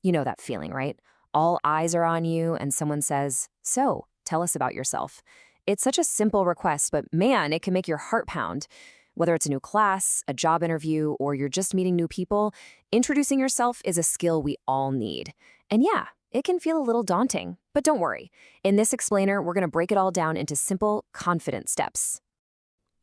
You know that feeling, right? All eyes are on you, and someone says, "So, tell us about yourself." It's such a simple request, but man, it can make your heart pound. Whether it's a new class, a job interview, or you're just meeting new people, introducing yourself is a skill we all need. And yeah, it can feel a little daunting, but don't worry. In this explainer, we're going to break it all down into simple, confident steps.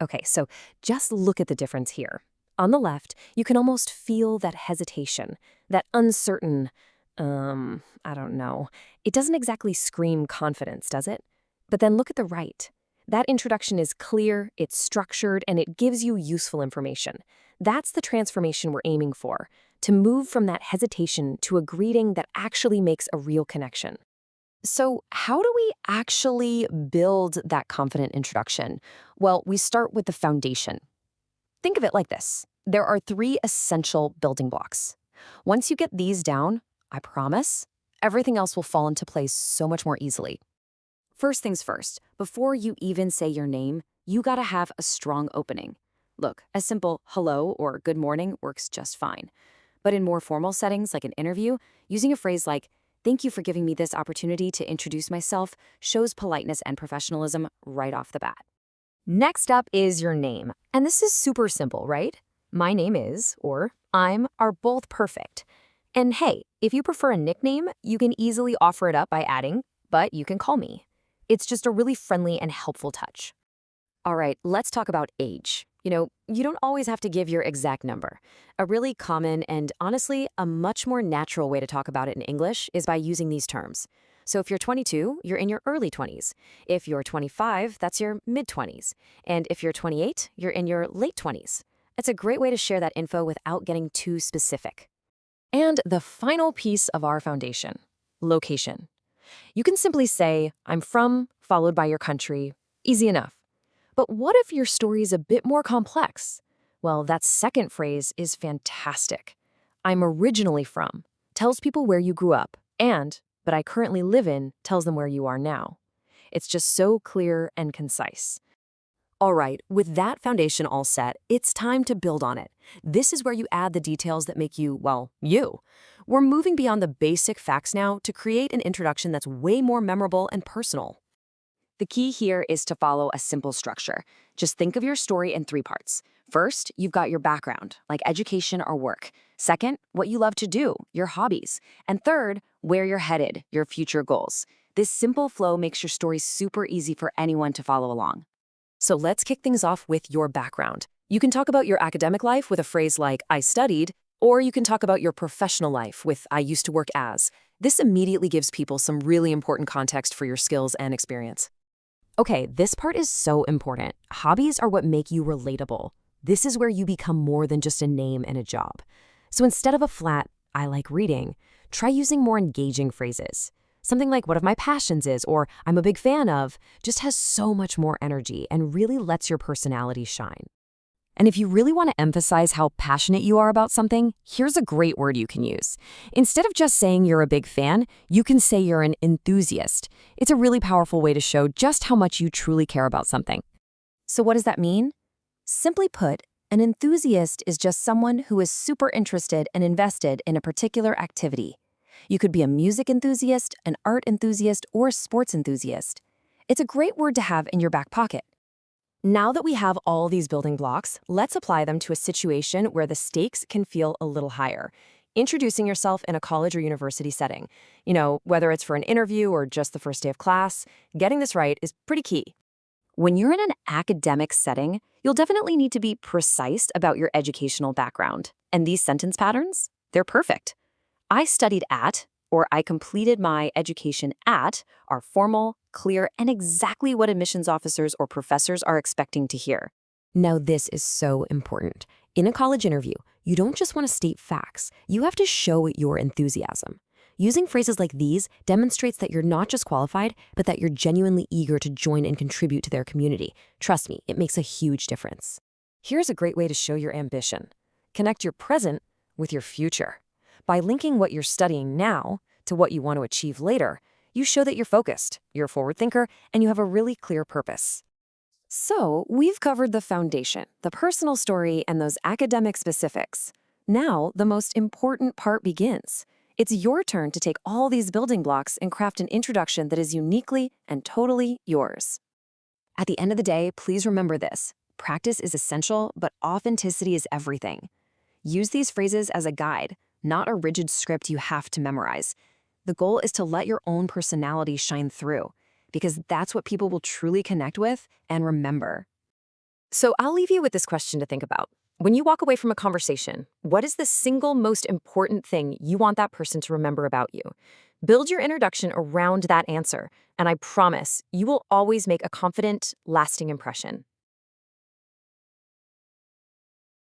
Okay, so just look at the difference here. On the left, you can almost feel that hesitation, that uncertain, I don't know. It doesn't exactly scream confidence, does it? But then look at the right. That introduction is clear, it's structured, and it gives you useful information. That's the transformation we're aiming for, to move from that hesitation to a greeting that actually makes a real connection. So, how do we actually build that confident introduction? Well, we start with the foundation. Think of it like this. There are three essential building blocks. Once you get these down, I promise, everything else will fall into place so much more easily. First things first, before you even say your name, you gotta have a strong opening. Look, a simple hello or good morning works just fine. But in more formal settings, like an interview, using a phrase like, "Thank you for giving me this opportunity to introduce myself," shows politeness and professionalism right off the bat. Next up is your name. And this is super simple, right? My name is, or I'm, are both perfect. And hey, if you prefer a nickname, you can easily offer it up by adding, "but you can call me." It's just a really friendly and helpful touch. All right, let's talk about age. You don't always have to give your exact number. A really common and honestly, a much more natural way to talk about it in English is by using these terms. So if you're 22, you're in your early 20s. If you're 25, that's your mid 20s. And if you're 28, you're in your late 20s. It's a great way to share that info without getting too specific. And the final piece of our foundation, location. You can simply say, "I'm from," followed by your country. Easy enough. But what if your story is a bit more complex? Well, that second phrase is fantastic. "I'm originally from" tells people where you grew up, and "but I currently live in" tells them where you are now. It's just so clear and concise. All right, with that foundation all set, it's time to build on it. This is where you add the details that make you, well, you. We're moving beyond the basic facts now to create an introduction that's way more memorable and personal. The key here is to follow a simple structure. Just think of your story in three parts. First, you've got your background, like education or work. Second, what you love to do, your hobbies. And third, where you're headed, your future goals. This simple flow makes your story super easy for anyone to follow along. So let's kick things off with your background. You can talk about your academic life with a phrase like, "I studied," or you can talk about your professional life with, "I used to work as." This immediately gives people some really important context for your skills and experience. Okay, this part is so important. Hobbies are what make you relatable. This is where you become more than just a name and a job. So instead of a flat, "I like reading," try using more engaging phrases. Something like "what of my passions is," or "I'm a big fan of," just has so much more energy and really lets your personality shine. And if you really want to emphasize how passionate you are about something, here's a great word you can use. Instead of just saying you're a big fan, you can say you're an enthusiast. It's a really powerful way to show just how much you truly care about something. So what does that mean? Simply put, an enthusiast is just someone who is super interested and invested in a particular activity. You could be a music enthusiast, an art enthusiast, or a sports enthusiast. It's a great word to have in your back pocket. Now that we have all these building blocks, let's apply them to a situation where the stakes can feel a little higher. Introducing yourself in a college or university setting. Whether it's for an interview or just the first day of class, getting this right is pretty key. When you're in an academic setting, you'll definitely need to be precise about your educational background. And these sentence patterns, they're perfect. "I studied at," or "I completed my education at," are formal, clear, and exactly what admissions officers or professors are expecting to hear. Now, this is so important. In a college interview, you don't just want to state facts. You have to show your enthusiasm. Using phrases like these demonstrates that you're not just qualified, but that you're genuinely eager to join and contribute to their community. Trust me, it makes a huge difference. Here's a great way to show your ambition. Connect your present with your future. By linking what you're studying now to what you want to achieve later, you show that you're focused, you're a forward thinker, and you have a really clear purpose. So, we've covered the foundation, the personal story, and those academic specifics. Now, the most important part begins. It's your turn to take all these building blocks and craft an introduction that is uniquely and totally yours. At the end of the day, please remember this. Practice is essential, but authenticity is everything. Use these phrases as a guide, not a rigid script you have to memorize. The goal is to let your own personality shine through, because that's what people will truly connect with and remember. So I'll leave you with this question to think about. When you walk away from a conversation, what is the single most important thing you want that person to remember about you? Build your introduction around that answer, and I promise you will always make a confident, lasting impression.